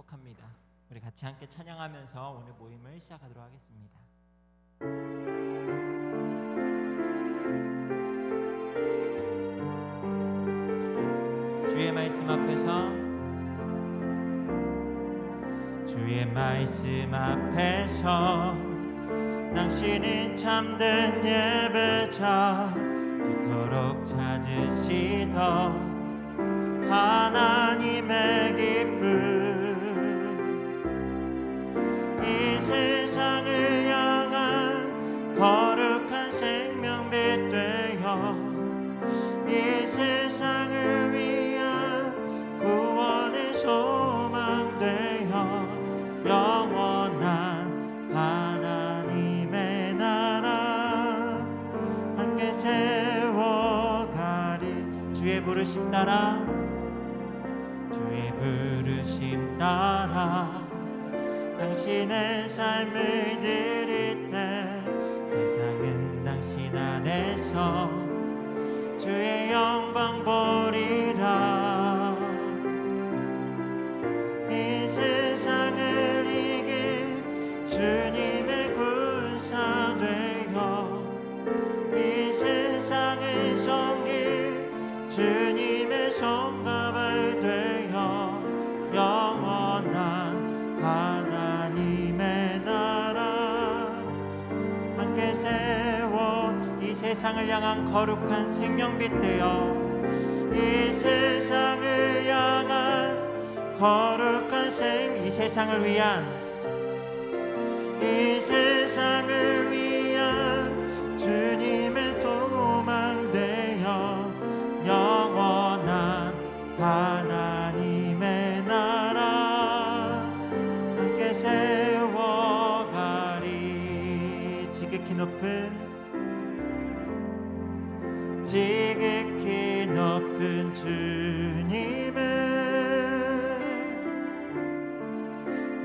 거룩합니다. 우리 같이 함께 찬양하면서 오늘 모임을 시작하도록 하겠습니다. 주의 말씀 앞에서 당신은 참된 예배자 그토록 찾으시던 하나님의 기쁨 이 세상을 향한 거룩한 생명빛 되어 이 세상을 위한 구원의 소망 되어 영원한 하나님의 나라 함께 세워가리. 주의 부르심 따라 당신의 삶을 드릴 때 세상은 당신 안에서 주의 영광 보리라. 이 세상을 이길 주님의 군사 되어 이 세상을 섬길 주님의 손가발 되어 영원한 하나님의 나라 함께 세워 이 세상을 향한 거룩한 생명빛 되어 이 세상을 향한 거룩한 이 세상을 위한 주님의 소망 되어 영원한 하나님의 나라 함께 세워가리. 지극히 높은 주님을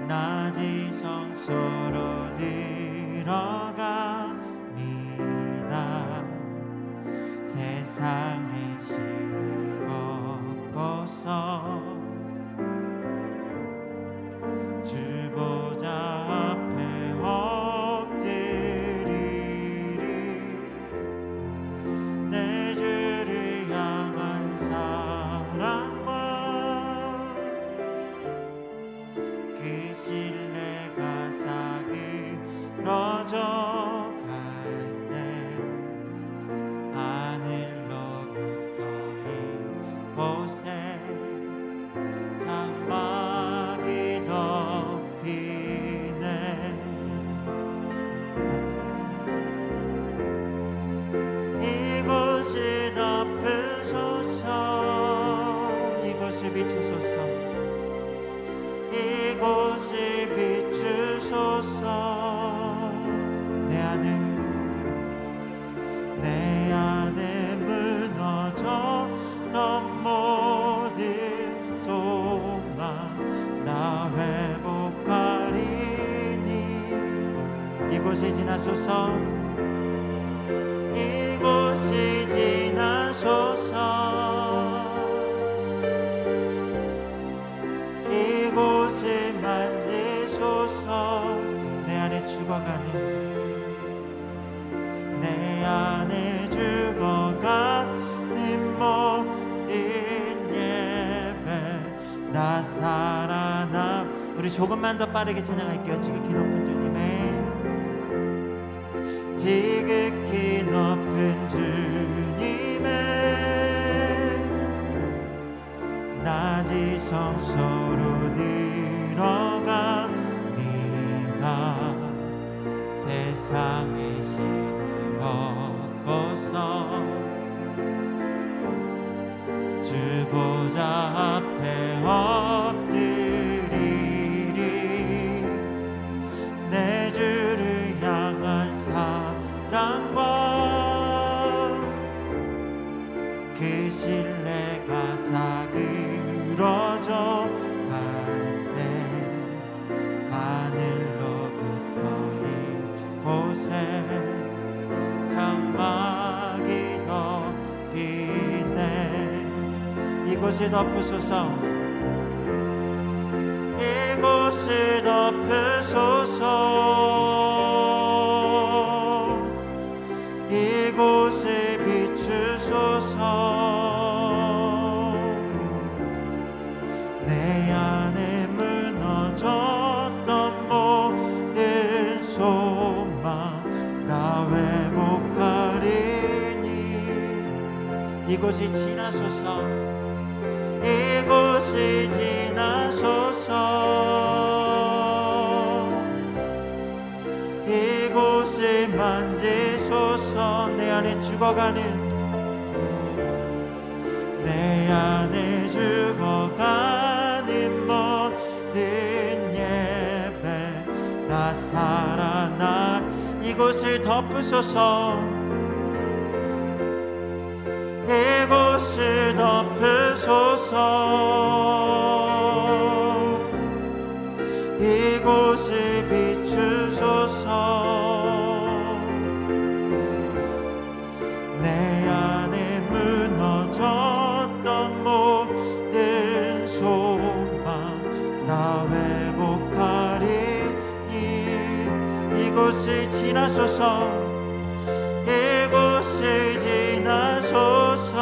낮이 성소로 들어갑니다. 세상의 신을 벗고서 주 보좌 앞에 엎드리리. 내 주를 향한 사랑과 그 신뢰가 사그러져 갈 때 하늘로부터 이곳에 장막이 덮이네. 이곳을 덮으소서. 이곳을 비추소서. 이곳을 비추소서. 내 안에 무너졌던 모든 소망 나 회복하리니. 이곳을 지나소서. 이곳을 지나소서. 이곳을 만지소서. 내 안에 죽어가는 모든 예배 나 살아나. 우리 조금만 더 빠르게 찬양할게요. 지극히 높은 주님의 낮이 성소로 들어갑니다. 세상의 신을 벗고서 주 보좌 앞에 엎드리리. 내 주를 향한 사랑과 그 신뢰가 사그러져 갈 때 하늘로부터 이곳에 장막이 덮이네. 이곳을 덮으소서. 이곳을 덮으소서. 이곳을 비추소서. 내 안에 무너졌던 모든 소망 나 회복하리니. 이곳이 지나소서. 이곳이 지나소서. 이곳을 만지소서. 내 안에 죽어가는 내 안에 죽어가는 모든 예배 나 살아나. 이곳을 덮으소서. 이곳을 덮으소서. 이곳을 비추소서. 내 안에 무너졌던 모든 소망 나 회복하리니. 이곳을 지나소서. 이곳을 지나소서.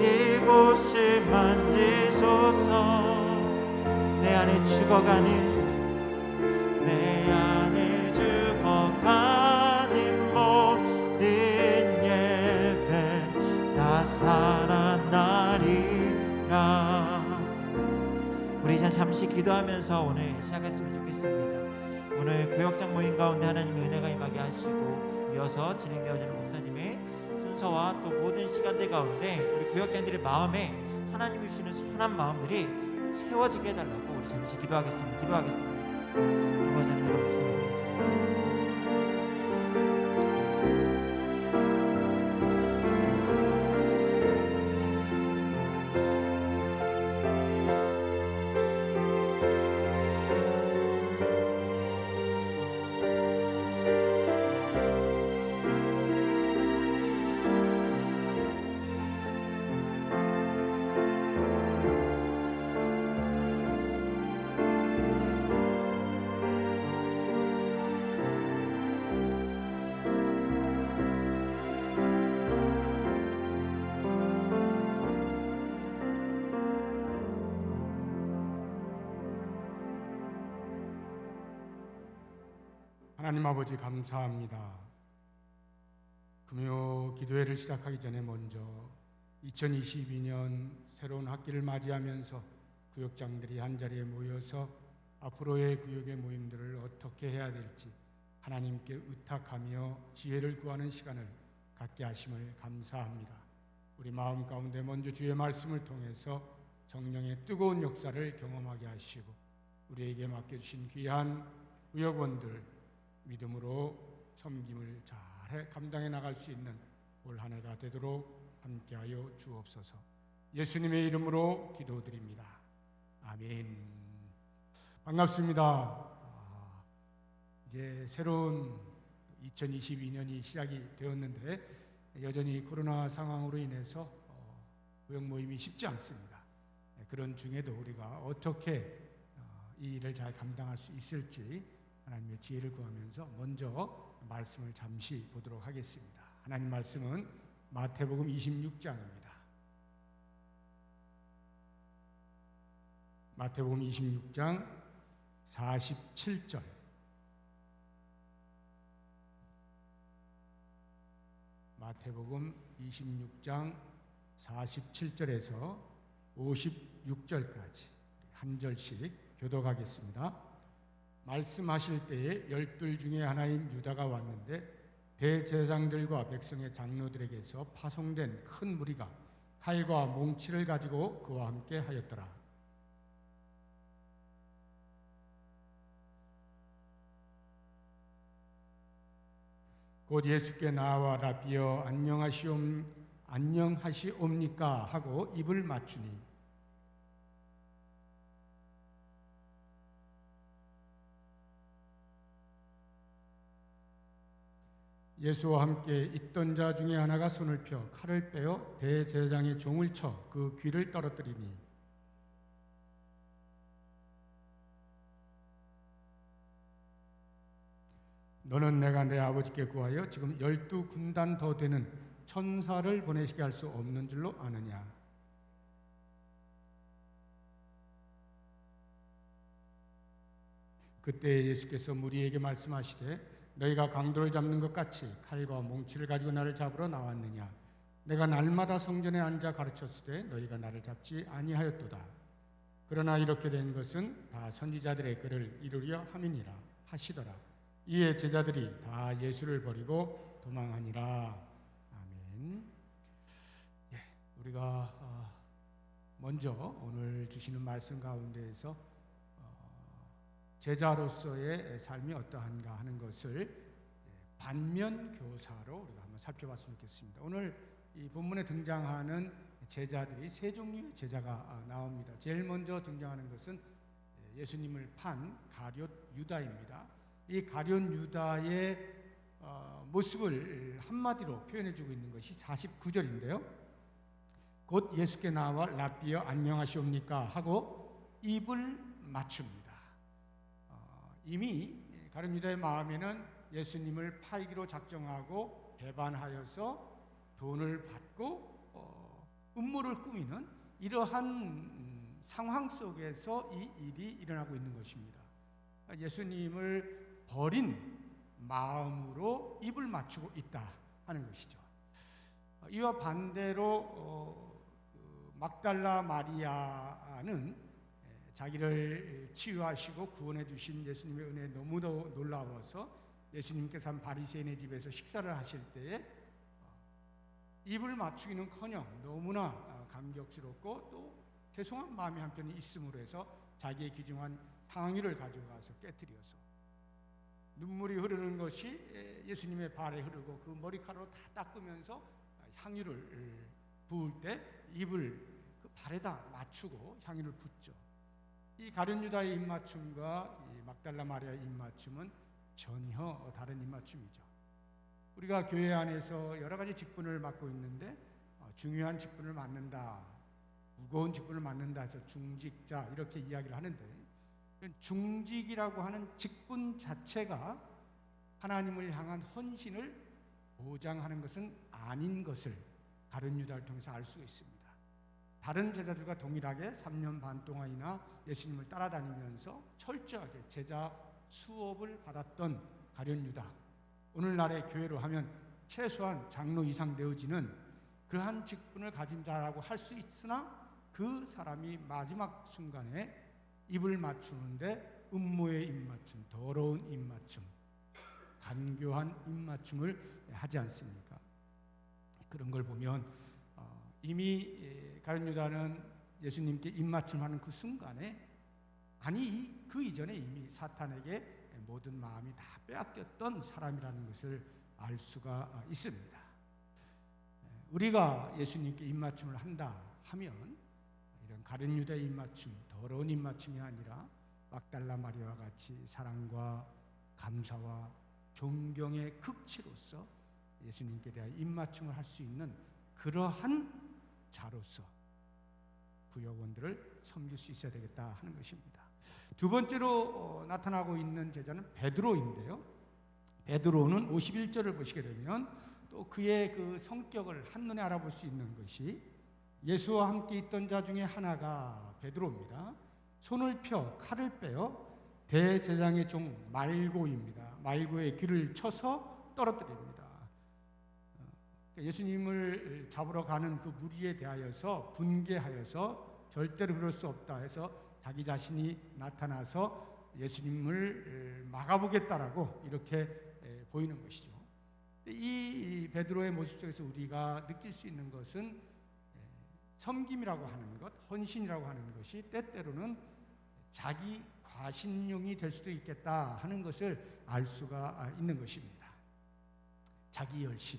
이곳을 만지소서. 내 안에 죽어가는 내 안에 죽어가는 모든 예배 나 살아나리라. 우리 이제 잠시 기도하면서 오늘 시작했으면 좋겠습니다. 오늘 구역장 모임 가운데 하나님의 은혜가 임하게 하시고 이어서 진행되어지는 목사님의 순서와 또 모든 시간들 가운데 우리 구역장들의 마음에 하나님이 주시는 선한 마음들이 채워지게 해달라고 우리 잠시 기도하겠습니다. 아버지 하나님 감사합니다. 하나님 아버지 감사합니다. 금요 기도회를 시작하기 전에 먼저 2022년 새로운 학기를 맞이하면서 구역장들이 한자리에 모여서 앞으로의 구역의 모임들을 어떻게 해야 될지 하나님께 의탁하며 지혜를 구하는 시간을 갖게 하심을 감사합니다. 우리 마음 가운데 먼저 주의 말씀을 통해서 성령의 뜨거운 역사를 경험하게 하시고 우리에게 맡겨주신 귀한 구역원들 믿음으로 섬김을 잘 감당해 나갈 수 있는 올 한 해가 되도록 함께하여 주옵소서. 예수님의 이름으로 기도드립니다. 아멘. 반갑습니다. 이제 새로운 2022년이 시작이 되었는데 여전히 코로나 상황으로 인해서 구역 모임이 쉽지 않습니다. 그런 중에도 우리가 어떻게 이 일을 잘 감당할 수 있을지 하나님의 지혜를 구하면서 먼저 말씀을 잠시 보도록 하겠습니다. 하나님 말씀은 마태복음 26장입니다. 마태복음 26장 47절. 마태복음 26장 47절에서 56절까지 한 절씩 교독하겠습니다. 말씀하실 때에 12 중에 하나인 유다가 왔는데 대제사장들과 백성의 장로들에게서 파송된 큰 무리가 칼과 몽치를 가지고 그와 함께 하였더라. 곧 예수께 나와 라비여 안녕하시옵니까 하고 입을 맞추니 예수와 함께 있던 자 중에 하나가 손을 펴 칼을 빼어 대제사장의 종을 쳐 그 귀를 떨어뜨리니 너는 내가 내 아버지께 구하여 지금 12군단 더 되는 천사를 보내시게 할 수 없는 줄로 아느냐. 그때 예수께서 무리에게 말씀하시되 너희가 강도를 잡는 것 같이 칼과 몽치를 가지고 나를 잡으러 나왔느냐. 내가 날마다 성전에 앉아 가르쳤으되 너희가 나를 잡지 아니하였도다. 그러나 이렇게 된 것은 다 선지자들의 글을 이루려 함이니라 하시더라. 이에 제자들이 다 예수를 버리고 도망하니라. 아멘. 우리가 먼저 오늘 주시는 말씀 가운데에서 제자로서의 삶이 어떠한가 하는 것을 반면 교사로 우리가 한번 살펴봤으면 좋겠습니다. 오늘 이 본문에 등장하는 제자들이 세 종류의 제자가 나옵니다. 제일 먼저 등장하는 것은 예수님을 판 가룟 유다입니다. 이 가룟 유다의 모습을 한마디로 표현해주고 있는 것이 49절인데요. 곧 예수께 나와 랍비여 안녕하시옵니까 하고 입을 맞춥니다. 이미 가룟 유다의 마음에는 예수님을 팔기로 작정하고 배반하여서 돈을 받고 음모를 꾸미는 이러한 상황 속에서 이 일이 일어나고 있는 것입니다. 예수님을 버린 마음으로 입을 맞추고 있다 하는 것이죠. 이와 반대로 막달라 마리아는 자기를 치유하시고 구원해 주신 예수님의 은혜에 너무도 놀라워서 예수님께서 한 바리새인의 집에서 식사를 하실 때에 입을 맞추기는커녕 너무나 감격스럽고 또 죄송한 마음이 한편이 있음으로 해서 자기의 귀중한 향유를 가져가서 깨뜨려서 눈물이 흐르는 것이 예수님의 발에 흐르고 그 머리카락으로 다 닦으면서 향유를 부을 때 입을 그 발에다 맞추고 향유를 붓죠. 이 가룟 유다의 입맞춤과 이 막달라 마리아의 입맞춤은 전혀 다른 입맞춤이죠. 우리가 교회 안에서 여러 가지 직분을 맡고 있는데 중요한 직분을 맡는다, 무거운 직분을 맡는다 해서 중직자 이렇게 이야기를 하는데 중직이라고 하는 직분 자체가 하나님을 향한 헌신을 보장하는 것은 아닌 것을 가룟 유다를 통해서 알 수가 있습니다. 다른 제자들과 동일하게 3년 반 동안이나 예수님을 따라다니면서 철저하게 제자 수업을 받았던 가룟 유다, 오늘날의 교회로 하면 최소한 장로 이상 되어지는 그러한 직분을 가진 자라고 할 수 있으나 그 사람이 마지막 순간에 입을 맞추는데 음모의 입맞춤, 더러운 입맞춤, 간교한 입맞춤을 하지 않습니까? 그런 걸 보면 이미 가룟 유다는 예수님께 입맞춤하는 그 순간에, 아니 그 이전에 이미 사탄에게 모든 마음이 다 빼앗겼던 사람이라는 것을 알 수가 있습니다. 우리가 예수님께 입맞춤을 한다 하면 이런 가룟 유다의 입맞춤, 더러운 입맞춤이 아니라 막달라 마리아와 같이 사랑과 감사와 존경의 극치로서 예수님께 대한 입맞춤을 할 수 있는 그러한 자로서 구역원들을 섬길 수 있어야 되겠다 하는 것입니다. 두 번째로 나타나고 있는 제자는 베드로인데요. 베드로는 51절을 보시게 되면 또 그의 그 성격을 한눈에 알아볼 수 있는 것이 예수와 함께 있던 자 중에 하나가 베드로입니다. 손을 펴 칼을 빼어 대제장의 종 말고입니다. 말고의 귀를 쳐서 떨어뜨립니다. 예수님을 잡으러 가는 그 무리에 대하여서 분개하여서 절대로 그럴 수 없다 해서 자기 자신이 나타나서 예수님을 막아보겠다라고 이렇게 보이는 것이죠. 이 베드로의 모습 속에서 우리가 느낄 수 있는 것은 섬김이라고 하는 것, 헌신이라고 하는 것이 때때로는 자기 과신용이 될 수도 있겠다 하는 것을 알 수가 있는 것입니다. 자기 열심,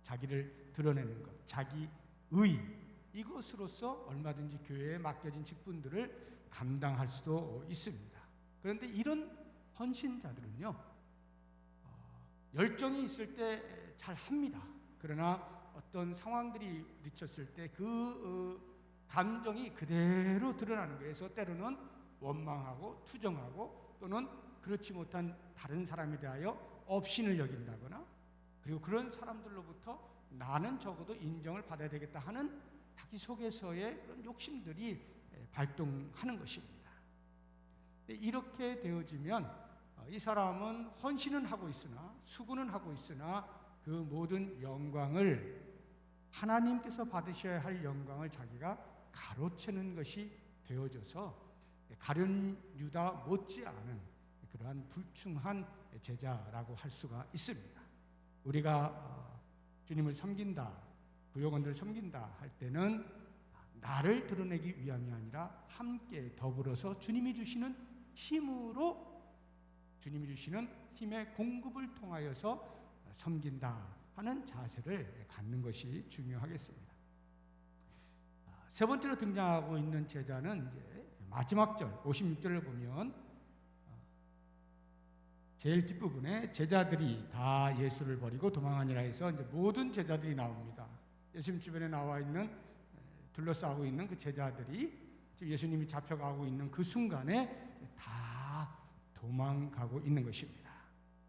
자기를 드러내는 것, 자기 의, 이것으로서 얼마든지 교회에 맡겨진 직분들을 감당할 수도 있습니다. 그런데 이런 헌신자들은요, 열정이 있을 때 잘 합니다. 그러나 어떤 상황들이 부딪혔을 때 그 감정이 그대로 드러나는 거예요. 그래서 때로는 원망하고 투정하고 또는 그렇지 못한 다른 사람에 대하여 업신을 여긴다거나, 그리고 그런 사람들로부터 나는 적어도 인정을 받아야 되겠다 하는 자기 속에서의 그런 욕심들이 발동하는 것입니다. 이렇게 되어지면 이 사람은 헌신은 하고 있으나, 수고는 하고 있으나 그 모든 영광을, 하나님께서 받으셔야 할 영광을 자기가 가로채는 것이 되어져서 가룟 유다 못지않은 그러한 불충한 제자라고 할 수가 있습니다. 우리가 주님을 섬긴다, 구역원들을 섬긴다 할 때는 나를 드러내기 위함이 아니라 함께 더불어서 주님이 주시는 힘으로, 주님이 주시는 힘의 공급을 통하여서 섬긴다 하는 자세를 갖는 것이 중요하겠습니다. 세 번째로 등장하고 있는 제자는 이제 마지막 절 56절을 보면 제일 뒷부분에 제자들이 다 예수를 버리고 도망하니라 해서 이제 모든 제자들이 나옵니다. 예수님 주변에 나와 있는, 둘러싸고 있는 그 제자들이 지금 예수님이 잡혀가고 있는 그 순간에 다 도망가고 있는 것입니다.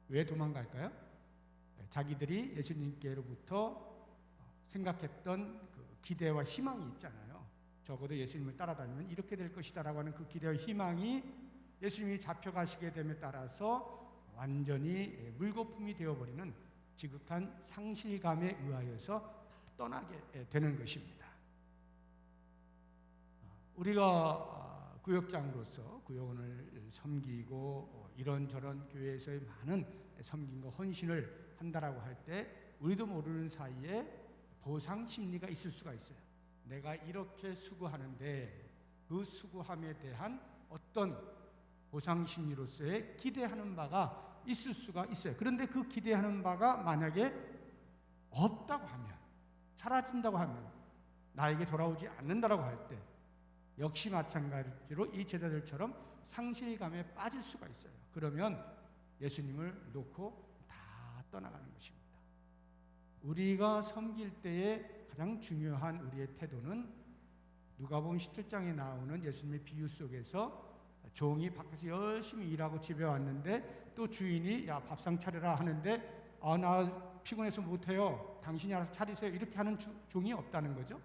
왜 도망갈까요? 자기들이 예수님께로부터 생각했던 그 기대와 희망이 있잖아요. 적어도 예수님을 따라다니면 이렇게 될 것이다라고 하는 그 기대와 희망이 예수님이 잡혀가시게 됨에 따라서 완전히 물거품이 되어버리는 지극한 상실감에 의하여서 떠나게 되는 것입니다. 우리가 구역장으로서 구역원을 섬기고 이런저런 교회에서의 많은 섬김과 헌신을 한다라고 할 때 우리도 모르는 사이에 보상 심리가 있을 수가 있어요. 내가 이렇게 수고하는데 그 수고함에 대한 어떤 보상 심리로서의 기대하는 바가 있을 수가 있어요. 그런데 그 기대하는 바가 만약에 없다고 하면, 사라진다고 하면, 나에게 돌아오지 않는다라고 할 때 역시 마찬가지로 이 제자들처럼 상실감에 빠질 수가 있어요. 그러면 예수님을 놓고 다 떠나가는 것입니다. 우리가 섬길 때에 가장 중요한 우리의 태도는 누가복음 17장에 나오는 예수님의 비유 속에서 종이 밖에서 열심히 일하고 집에 왔는데 또 주인이 야 밥상 차려라 하는데 나 피곤해서 못해요, 당신이 알아서 차리세요, 이렇게 하는 종이 없다는 거죠.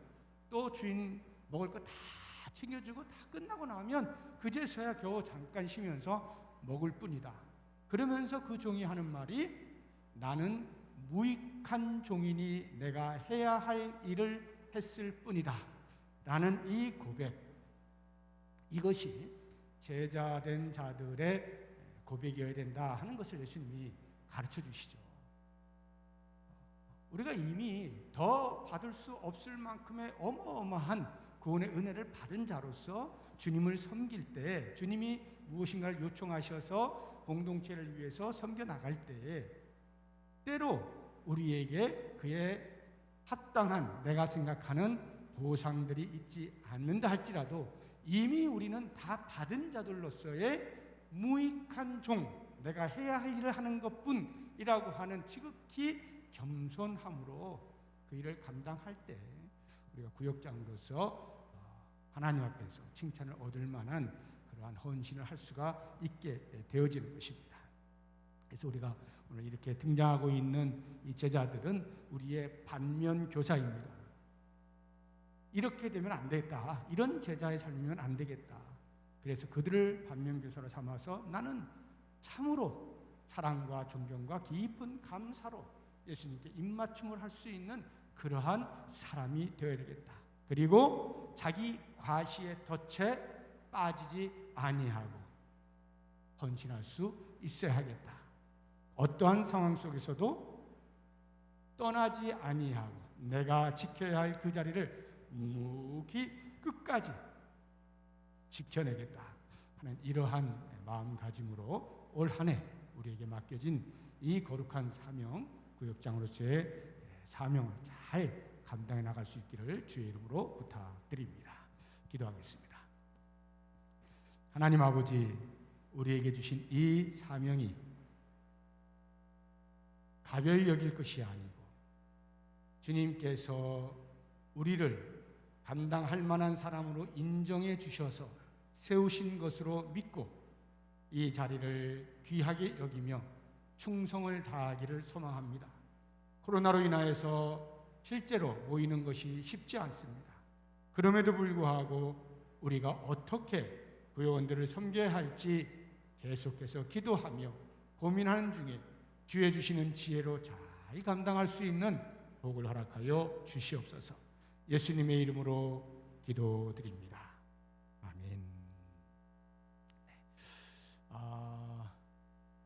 또 주인 먹을 거 다 챙겨주고 다 끝나고 나면 그제서야 겨우 잠깐 쉬면서 먹을 뿐이다. 그러면서 그 종이 하는 말이 나는 무익한 종이니 내가 해야 할 일을 했을 뿐이다 라는 이 고백, 이것이 제자된 자들의 고백이어야 된다 하는 것을 예수님이 가르쳐 주시죠. 우리가 이미 더 받을 수 없을 만큼의 어마어마한 구원의 은혜를 받은 자로서 주님을 섬길 때, 주님이 무엇인가를 요청하셔서 공동체를 위해서 섬겨 나갈 때에 때로 우리에게 그의 합당한, 내가 생각하는 보상들이 있지 않는다 할지라도 이미 우리는 다 받은 자들로서의 무익한 종, 내가 해야 할 일을 하는 것뿐이라고 하는 지극히 겸손함으로 그 일을 감당할 때 우리가 구역장으로서 하나님 앞에서 칭찬을 얻을 만한 그러한 헌신을 할 수가 있게 되어지는 것입니다. 그래서 우리가 오늘 이렇게 등장하고 있는 이 제자들은 우리의 반면 교사입니다. 이렇게 되면 안 되겠다, 이런 제자의 삶이면 안 되겠다. 그래서 그들을 반면 교사로 삼아서 나는 참으로 사랑과 존경과 깊은 감사로 예수님께 입맞춤을 할 수 있는 그러한 사람이 되어야 되겠다. 그리고 자기 과시의 덫에 빠지지 아니하고 헌신할 수 있어야 하겠다. 어떠한 상황 속에서도 떠나지 아니하고 내가 지켜야 할 그 자리를 묵묵히 끝까지 지켜내겠다 하는 이러한 마음가짐으로 올 한 해 우리에게 맡겨진 이 거룩한 사명, 구역장으로서의 사명을 잘 감당해 나갈 수 있기를 주의 이름으로 부탁드립니다. 기도하겠습니다. 하나님 아버지, 우리에게 주신 이 사명이 가벼이 여길 것이 아니고 주님께서 우리를 감당할 만한 사람으로 인정해 주셔서 세우신 것으로 믿고 이 자리를 귀하게 여기며 충성을 다하기를 소망합니다. 코로나로 인하여서 실제로 모이는 것이 쉽지 않습니다. 그럼에도 불구하고 우리가 어떻게 구역원들을 섬겨야 할지 계속해서 기도하며 고민하는 중에 주의 주시는 지혜로 잘 감당할 수 있는 복을 허락하여 주시옵소서. 예수님의 이름으로 기도드립니다. 아멘.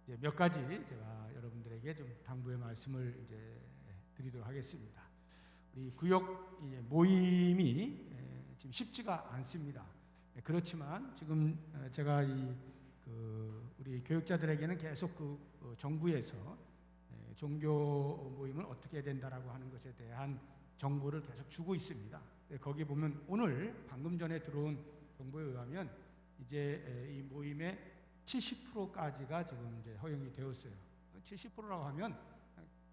이제 몇 가지 제가 여러분들에게 좀 당부의 말씀을 이제 드리도록 하겠습니다. 우리 구역 모임이 지금 쉽지가 않습니다. 그렇지만 지금 제가 우리 교육자들에게는 계속 정부에서 종교 모임을 어떻게 해야 된다라고 하는 것에 대한 정보를 계속 주고 있습니다. 거기 보면 오늘 방금 전에 들어온 정보에 의하면 이제 이 모임의 70%까지가 지금 이제 허용이 되었어요. 70%라고 하면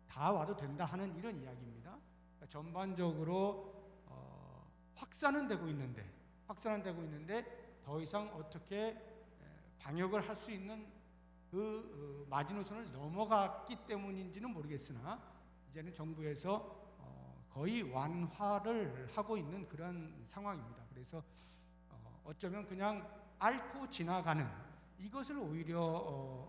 다 와도 된다 하는 이런 이야기입니다. 그러니까 전반적으로 확산은 되고 있는데 더 이상 어떻게 방역을 할 수 있는 그 마지노선을 넘어갔기 때문인지는 모르겠으나 이제는 정부에서 거의 완화를 하고 있는 그런 상황입니다. 그래서 어쩌면 그냥 앓고 지나가는 이것을 오히려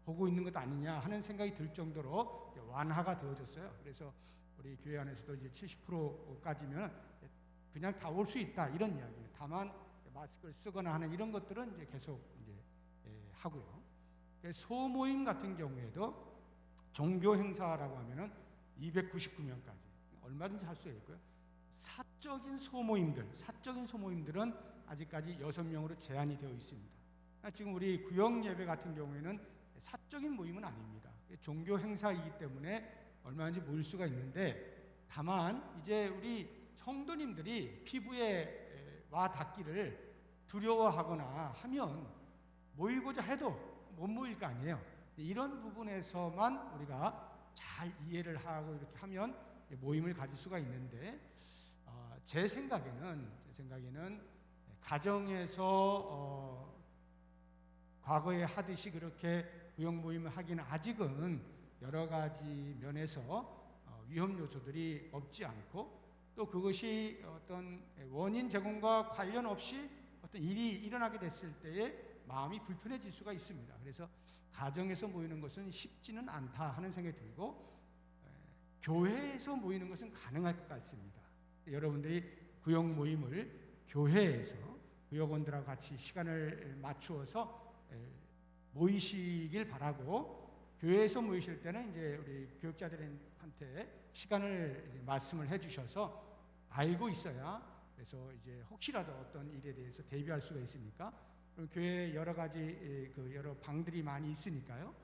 보고 있는 것 아니냐 하는 생각이 들 정도로 완화가 되어졌어요. 그래서 우리 교회 안에서도 이제 70%까지면 그냥 다 올 수 있다 이런 이야기예요. 다만 마스크를 쓰거나 하는 이런 것들은 이제 계속 이제 하고요. 소모임 같은 경우에도 종교 행사라고 하면은 299명까지 얼마든지 할 수 있고요. 사적인 소모임들은 아직까지 6명으로 제한이 되어 있습니다. 지금 우리 구역 예배 같은 경우에는 사적인 모임은 아닙니다. 종교 행사이기 때문에 얼마든지 모일 수가 있는데 다만 이제 우리 성도님들이 피부에 와 닿기를 두려워하거나 하면 모이고자 해도 못 모일 거 아니에요. 이런 부분에서만 우리가 잘 이해를 하고 이렇게 하면 모임을 가질 수가 있는데 제 생각에는 가정에서 과거에 하듯이 그렇게 구역 모임을 하기는 아직은 여러 가지 면에서 위험 요소들이 없지 않고 또 그것이 어떤 원인 제공과 관련 없이 어떤 일이 일어나게 됐을 때에 마음이 불편해질 수가 있습니다. 그래서 가정에서 모이는 것은 쉽지는 않다 하는 생각이 들고 교회에서 모이는 것은 가능할 것 같습니다. 여러분들이 구역 모임을 교회에서 구역원들하고 같이 시간을 맞추어서 모이시길 바라고 교회에서 모이실 때는 이제 우리 교육자들한테 시간을 이제 말씀을 해주셔서 알고 있어야 그래서 이제 혹시라도 어떤 일에 대해서 대비할 수가 있으니까 교회에 여러 가지 여러 방들이 많이 있으니까요.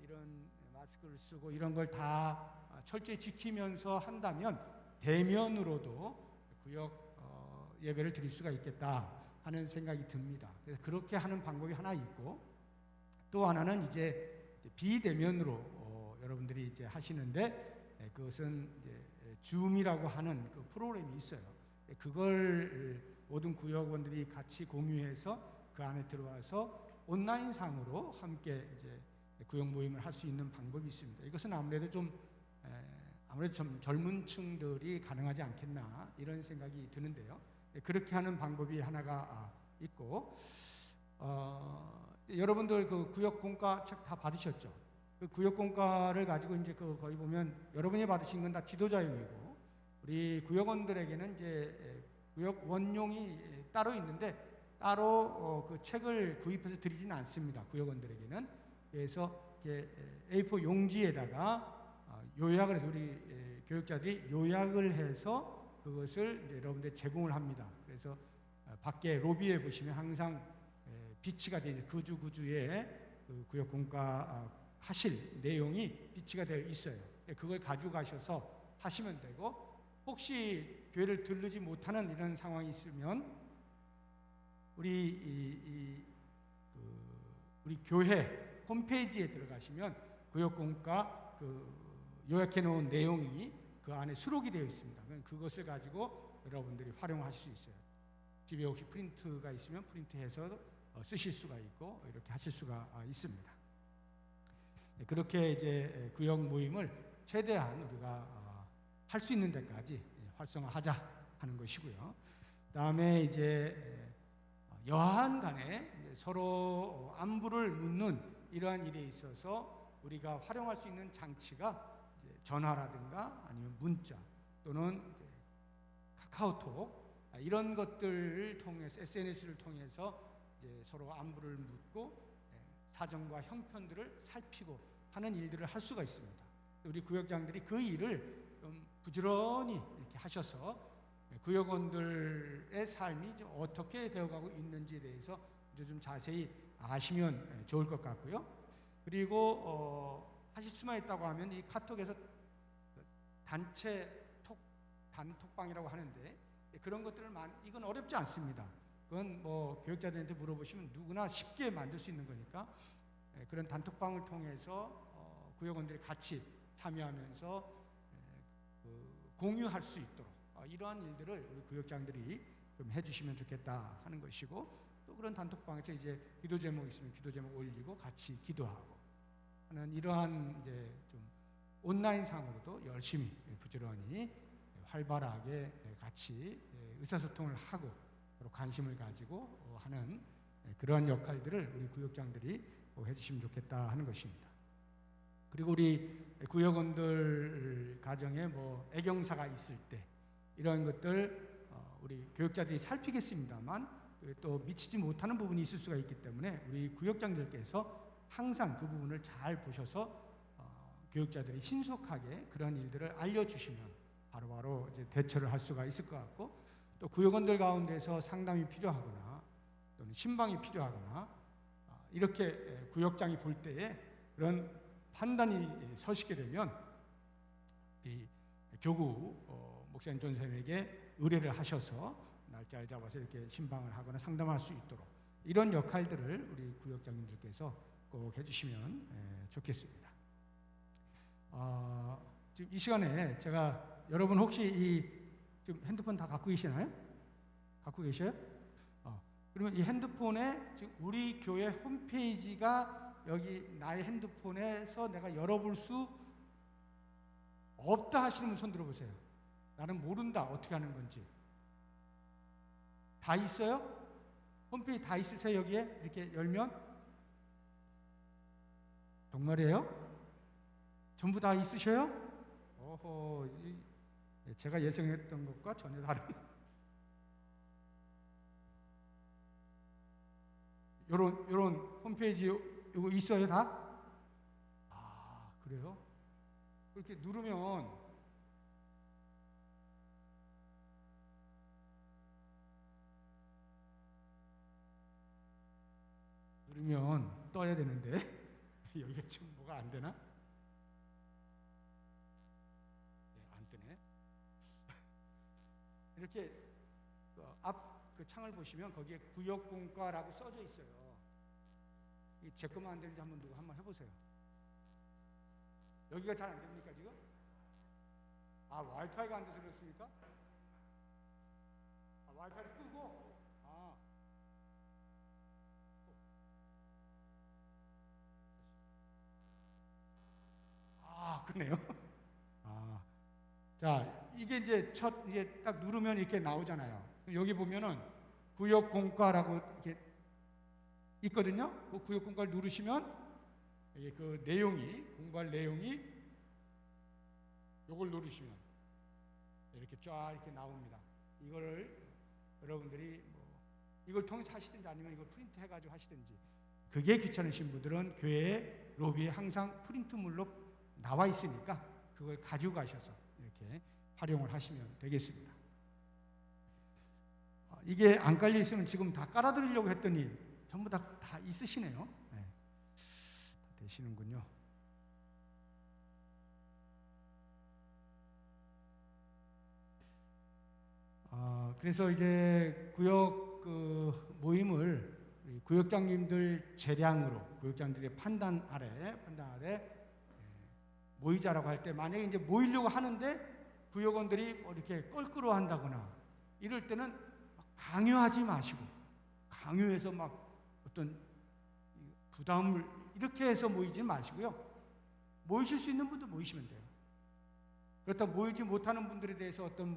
이런 마스크를 쓰고 이런 걸 다 철저히 지키면서 한다면 대면으로도 구역 예배를 드릴 수가 있겠다 하는 생각이 듭니다. 그래서 그렇게 하는 방법이 하나 있고 또 하나는 이제 비대면으로 여러분들이 이제 하시는데 그것은 이제 줌이라고 하는 그 프로그램이 있어요. 그걸 모든 구역원들이 같이 공유해서 그 안에 들어와서 온라인상으로 함께 이제 구역 모임을 할 수 있는 방법이 있습니다. 이것은 아무래도 좀 젊은 층들이 가능하지 않겠나 이런 생각이 드는데요. 그렇게 하는 방법이 하나가 있고 여러분들 그 구역 공과 책 다 받으셨죠? 그 구역 공과를 가지고 이제 거기 보면 여러분이 받으신 건 다 지도자용이고 우리 구역원들에게는 이제 구역 원용이 따로 있는데 따로 그 책을 구입해서 드리지는 않습니다. 구역원들에게는. 그래서 A4 용지에다가 요약을 해서 우리 교육자들이 요약을 해서 그것을 이제 여러분들 제공을 합니다. 그래서 밖에 로비에 보시면 항상 비치가 되어 있어요. 구주에 그 구역 공과 하실 내용이 비치가 되어 있어요. 그걸 가지고 가셔서 하시면 되고 혹시 교회를 들르지 못하는 이런 상황이 있으면 우리 교회 홈페이지에 들어가시면 구역 공과 요약해 놓은 내용이 그 안에 수록이 되어 있습니다. 그것을 가지고 여러분들이 활용하실 수 있어요. 집에 혹시 프린트가 있으면 프린트해서 쓰실 수가 있고 이렇게 하실 수가 있습니다. 그렇게 이제 구역 모임을 최대한 우리가 할 수 있는 데까지 활성화하자 하는 것이고요. 그다음에 이제 여한 간에 서로 안부를 묻는 이러한 일에 있어서 우리가 활용할 수 있는 장치가 이제 전화라든가 아니면 문자 또는 이제 카카오톡 이런 것들을 통해서 SNS를 통해서 이제 서로 안부를 묻고 사정과 형편들을 살피고 하는 일들을 할 수가 있습니다. 우리 구역장들이 그 일을 좀 부지런히 이렇게 하셔서 구역원들의 삶이 좀 어떻게 되어가고 있는지에 대해서 이제 좀 자세히 아시면 좋을 것 같고요. 그리고 하실 수만 있다고 하면 이 카톡에서 단톡방이라고 하는데 그런 것들을 이건 어렵지 않습니다. 그건 뭐 교육자들한테 물어보시면 누구나 쉽게 만들 수 있는 거니까 그런 단톡방을 통해서 구역원들이 같이 참여하면서 공유할 수 있도록 이러한 일들을 우리 구역장들이 좀 해주시면 좋겠다 하는 것이고, 또 그런 단톡방에서 이제 기도 제목 있으면 기도 제목 올리고 같이 기도하고 하는 이러한 이제 좀 온라인 상으로도 열심히 부지런히 활발하게 같이 의사소통을 하고 서로 관심을 가지고 하는 그러한 역할들을 우리 구역장들이 해주시면 좋겠다 하는 것입니다. 그리고 우리 구역원들 가정에 뭐 애경사가 있을 때 이런 것들 우리 교육자들이 살피겠습니다만 또 미치지 못하는 부분이 있을 수가 있기 때문에 우리 구역장들께서 항상 그 부분을 잘 보셔서 교육자들이 신속하게 그런 일들을 알려주시면 바로바로 이제 대처를 할 수가 있을 것 같고, 또 구역원들 가운데서 상담이 필요하거나 또는 신방이 필요하거나 이렇게 구역장이 볼 때에 그런 판단이 서시게 되면 이 교구 목사님 전선생에게 의뢰를 하셔서 날짜를 잡아서 이렇게 신방을 하거나 상담할 수 있도록 이런 역할들을 우리 구역장님들께서 꼭 해주시면 좋겠습니다. 지금 이 시간에 제가 여러분 혹시 지금 핸드폰 다 갖고 계시나요? 갖고 계셔요? 그러면 이 핸드폰에 지금 우리 교회 홈페이지가 여기 나의 핸드폰에서 내가 열어볼 수 없다 하시는 분 손 들어보세요. 나는 모른다 어떻게 하는 건지. 다 있어요? 홈페이지 다 있으세요? 여기에 이렇게 열면? 정말이에요? 전부 다 있으셔요? 어허, 제가 예상했던 것과 전혀 다른 요런 홈페이지 이거 있어요 다? 그래요? 그렇게 누르면 떠야 되는데 여기가 지금 뭐가 안 되나? 안 뜨네. 이렇게 앞 그 창을 보시면 거기에 구역공과라고 써져 있어요. 제 것만 안 되는지 누구 한번 해보세요. 여기가 잘 안 됩니까 지금? 와이파이가 안 돼서 그렇습니까? 와이파이를 끄고 그러네요. 자, 이게 이제 이게 딱 누르면 이렇게 나오잖아요. 여기 보면은 구역공과라고 이렇게 있거든요. 그 구역공과를 누르시면 이게 그 내용이 공부할 내용이 요걸 누르시면 이렇게 쫙 이렇게 나옵니다. 이거를 여러분들이 이걸 통해서 하시든지 아니면 이걸 프린트 해가지고 하시든지, 그게 귀찮으신 분들은 교회 로비에 항상 프린트물로 나와 있으니까 그걸 가지고 가셔서 이렇게 활용을 하시면 되겠습니다. 이게 안 깔려 있으면 지금 다 깔아드리려고 했더니 전부 다 있으시네요. 네. 다 되시는군요. 그래서 이제 구역 모임을 구역장님들 재량으로 구역장들의 판단 아래 모이자라고 할 때, 만약에 이제 모이려고 하는데 구역원들이 이렇게 껄끄러워 한다거나 이럴 때는 강요하지 마시고, 강요해서 막 어떤 부담을 이렇게 해서 모이지 마시고요. 모이실 수 있는 분도 모이시면 돼요. 그렇다고 모이지 못하는 분들에 대해서 어떤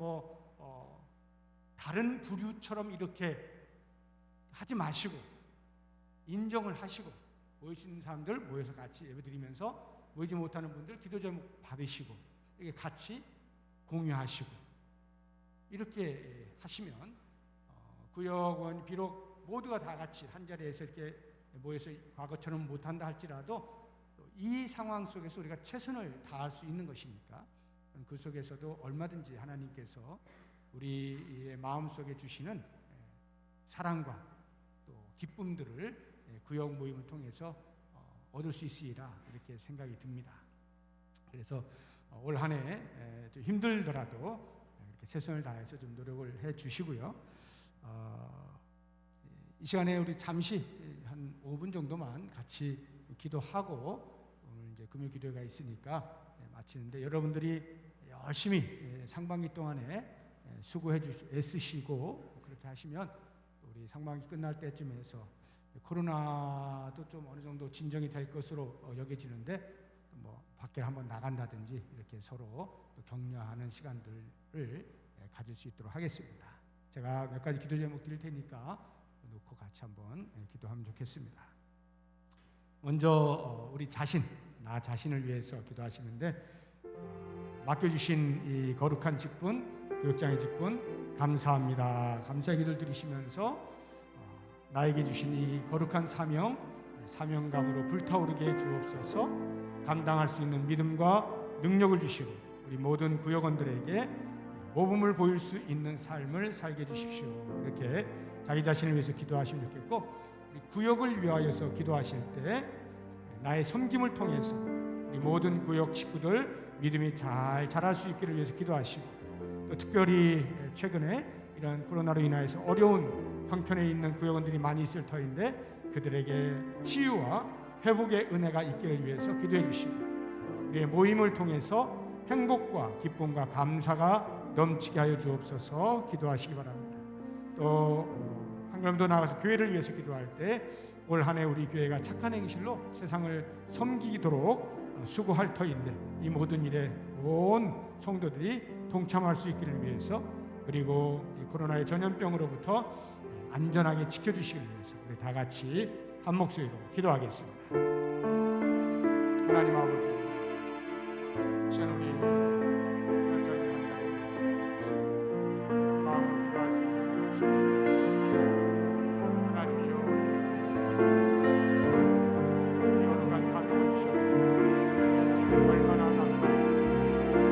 다른 부류처럼 이렇게 하지 마시고 인정을 하시고, 모일 수 있는 사람들 모여서 같이 예배드리면서 모이지 못하는 분들 기도 제목 받으시고 이렇게 같이 공유하시고 이렇게 하시면 구역원 비록 모두가 다 같이 한 자리에서 이렇게 모여서 과거처럼 못한다 할지라도 이 상황 속에서 우리가 최선을 다할 수 있는 것이니까 그 속에서도 얼마든지 하나님께서 우리의 마음속에 주시는 사랑과 또 기쁨들을 구역 모임을 통해서 얻을 수 있으리라 이렇게 생각이 듭니다. 그래서 올 한 해 좀 힘들더라도 이렇게 최선을 다해서 좀 노력을 해 주시고요. 이 시간에 우리 잠시 한 5분 정도만 같이 기도하고 오늘 이제 금요 기도회가 있으니까 마치는데, 여러분들이 열심히 상반기 동안에 수고해 애쓰시고 그렇게 하시면 우리 상반기 끝날 때쯤에서 코로나도 좀 어느 정도 진정이 될 것으로 여겨지는데, 뭐 밖에 한번 나간다든지 이렇게 서로 또 격려하는 시간들을 가질 수 있도록 하겠습니다. 제가 몇 가지 기도 제목 드릴 테니까 놓고 같이 한번 기도하면 좋겠습니다. 먼저 우리 자신, 나 자신을 위해서 기도하시는데, 맡겨주신 이 거룩한 직분, 교육장의 직분 감사합니다. 감사의 기도를 드리시면서 나에게 주신 이 거룩한 사명감으로 불타오르게 해 주옵소서. 감당할 수 있는 믿음과 능력을 주시고 우리 모든 구역원들에게 모범을 보일 수 있는 삶을 살게 해 주십시오. 이렇게 자기 자신을 위해서 기도하시면 좋겠고, 우리 구역을 위하여서 기도하실 때 나의 섬김을 통해서 우리 모든 구역 식구들 믿음이 잘 자랄 수 있기를 위해서 기도하시고, 또 특별히 최근에 이런 코로나로 인하여서 어려운 형편에 있는 구역원들이 많이 있을 터인데 그들에게 치유와 회복의 은혜가 있기를 위해서 기도해 주시고, 우리의 모임을 통해서 행복과 기쁨과 감사가 넘치게 하여 주옵소서 기도하시기 바랍니다. 또 한 걸음 더 나아가서 교회를 위해서 기도할 때 올 한 해 우리 교회가 착한 행실로 세상을 섬기도록 수고할 터인데 이 모든 일에 온 성도들이 동참할 수 있기를 위해서, 그리고 이 코로나의 전염병으로부터 안전하게 지켜주시기 위해서 우리 다 같이 한 목소리로 기도하겠습니다. 하나님 아버지, 시간 우리 구역장님 한 자리에 모시고 한 마음으로 기도할 수 있는 걸 주시옵소서. 하나님이여, 이 거룩한 사명을 주셨는데 얼마나 감사한지 모르겠습니다.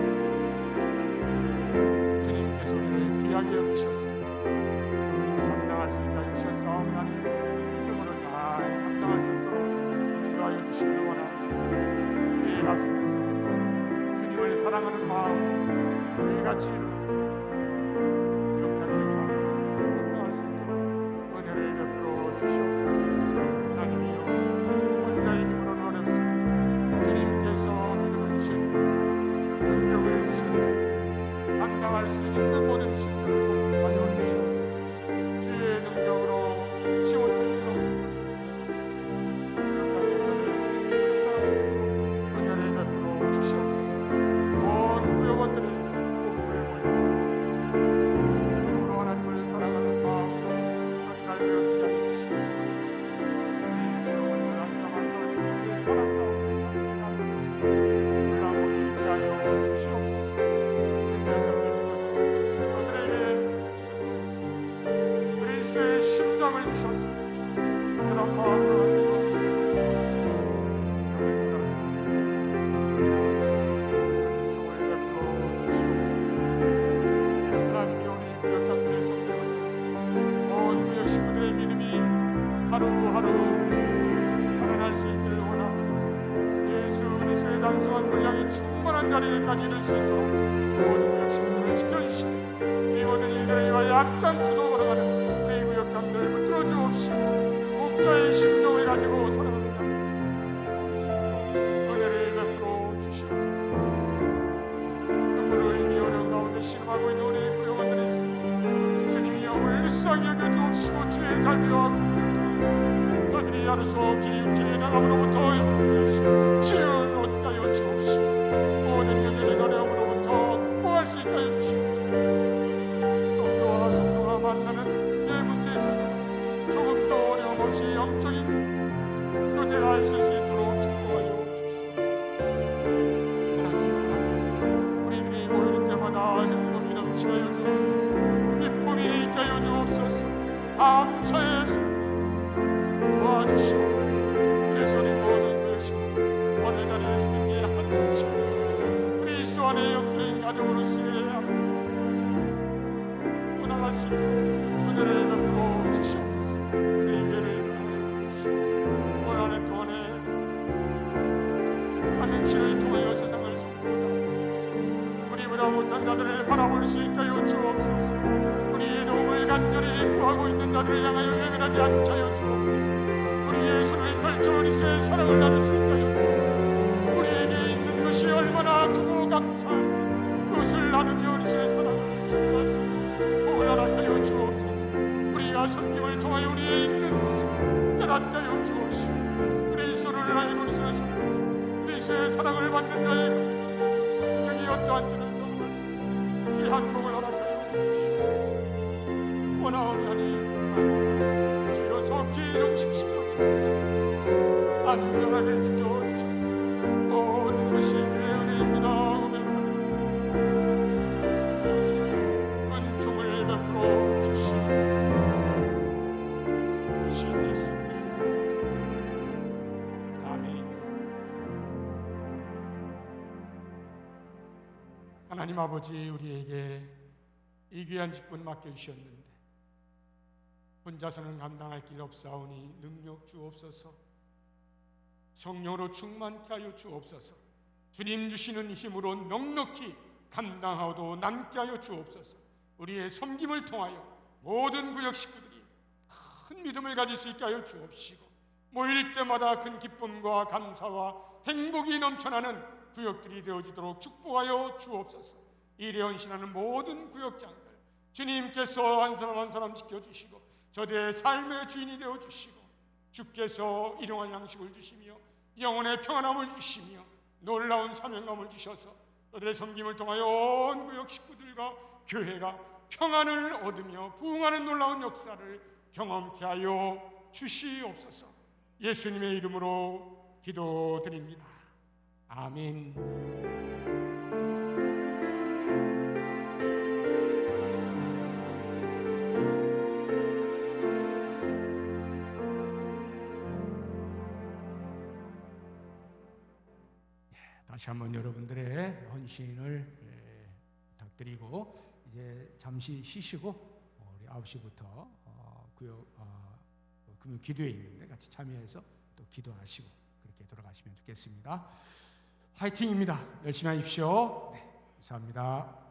주님께서 우리를 귀하게 여기셔서 감당할 수 있게 해주셨사옵나니 믿음으로 잘 감당할 수 있도록 인도하여 주시기를 원합니다. 이 가슴에서부터 주님을 사랑하는 마음 불같이 일어나서 구역장의 사명을 잘 감당할 수 있도록 은혜를 베풀어 주시옵소서. 하나님이여, 혼자의 힘으로는 어렵습니다. 주님께서 믿음을 주시옵소서, 능력을 주시옵소서, 감당할 수 있는 모든 힘들을 공급하여 주시옵소서. 주의 능력으로 지원할 수 없는 것을 구역장의 권리를 감당할 수 있도록 은혜를 베풀어 주시옵소서. 온 구역원들의 복음을 모이면서 우리로 하나님을 사랑하는 마음으로 전달되어지게 하여 주시고, 우리 구역원들 한 사람 한 사람이 그리스도의 사랑 가운데 살게 하는 것을 올라오게 있게 하여 주시옵소서. 구역장을 지켜주옵소서. 저들에게 그리스도의 심장을 주셔서 그런 마음으로 하는 것, 주의 능력을 따라서 은총을 베풀어 주시옵소서. 하나님이 우리 구역장들의 성령을 통해서 온 구역 식구들의 믿음이 하루하루 자라날 수 있기를 원합니다. 예수 그리스도의 감성한 분량이 충만한 자리에까지 이를 수 있도록 모든 구역 식구들을 지켜주시고 이 모든 일들을 위하여 앞장서서 걸어가는 우리 구역장들 붙들어 주옵시고, 목자의 심정을 가지고 살아가는 양들 은혜를 베풀어 주시옵소서. 눈물을 흘리며 어려운 가운데 신음하고 있는 우리 구역원들이 있습니다. 주님이여, 불쌍히 여겨 주옵시고 주의 자비와 긍휼을 통하여서 저들이 하루 속 기육지의 나감으로부터 영원히 하시고 치유를 얻게 하여 주옵소서. 있게 하여 주시고, 성도와 성도가 만나는 예문대에서 조금도 어려움 없이 영적인 교제가 있을 수 있도록 축복하여 주시옵소서. 하나님, 우리들이 모일 때마다 행복이 넘치게 하여 주옵소서. 기쁨이 있게 하여 주옵소서. 감사의 손 도와주시옵소서. 그래서 우리 모든 것이 오늘 자리에 있게 하여 주시옵소서. 그리스도 안에 영적인 가정으로서의 하나님 나갈 수 있도록 은혜를 베풀어 주시옵소서. 우리 교회를 사랑하여 주시옵소서. 오늘 한 해 동안에 삼행시를 통하여 세상을 섬기고자 하는 우리보다 못한 자들을 바라볼 수 있게 하여 주옵소서. 우리의 도움을 간절히 구하고 있는 자들을 향하여 외면하지 않게 하여 주옵소서. 우리의 손을 펼쳐 그리스도의 사랑을 나눌 수 있게 하여 주옵소서. 우리에게 있는 것이 얼마나 크고 감사한지 그것을 나누며 그리스도의 사랑을 증거할 수 있는 복을 허락하여 주옵소서. 우리가 섬김을 통하여 우리의 있는 것을 깨닫게 하여 주옵시고, 그리스도를 알고 그리스도의 섬김, 그리스도의 사랑을 받는 자의 여기 어떠한지를 경험할 수 있는 귀한 복을 허락하여 주시옵소서. 원하옵나니 하나님, 주여 속히 영식시켜 주옵시고 안전하게 지켜주셔서 모든 것이 그의 은혜입니다. 고백하면서 은총을 베풀어 주시옵소서. 오신 예수님 아멘. 하나님 아버지, 우리에게 이 귀한 직분 맡겨주셨는데 혼자서는 감당할 길 없사오니 능력 주옵소서. 성령으로 충만케 하여 주옵소서. 주님 주시는 힘으로 넉넉히 감당하고도 남게 하여 주옵소서. 우리의 섬김을 통하여 모든 구역 식구들이 큰 믿음을 가질 수 있게 하여 주옵시고, 모일 때마다 큰 기쁨과 감사와 행복이 넘쳐나는 구역들이 되어지도록 축복하여 주옵소서. 일에 헌신하는 모든 구역장들 주님께서 한 사람 한 사람 지켜주시고 저들의 삶의 주인이 되어주시고, 주께서 일용할 양식을 주시며 영혼의 평안함을 주시며 놀라운 사명감을 주셔서 저들의 섬김을 통하여 온 구역 식구들과 교회가 평안을 얻으며 부흥하는 놀라운 역사를 경험케 하여 주시옵소서. 예수님의 이름으로 기도드립니다. 아멘. 다시 한번 여러분들의 헌신을 부탁드리고 이제 잠시 쉬시고 우리 9시부터 금요 기도회 있는데 같이 참여해서 또 기도하시고 그렇게 돌아가시면 좋겠습니다. 화이팅입니다. 열심히 하십시오. 네, 감사합니다.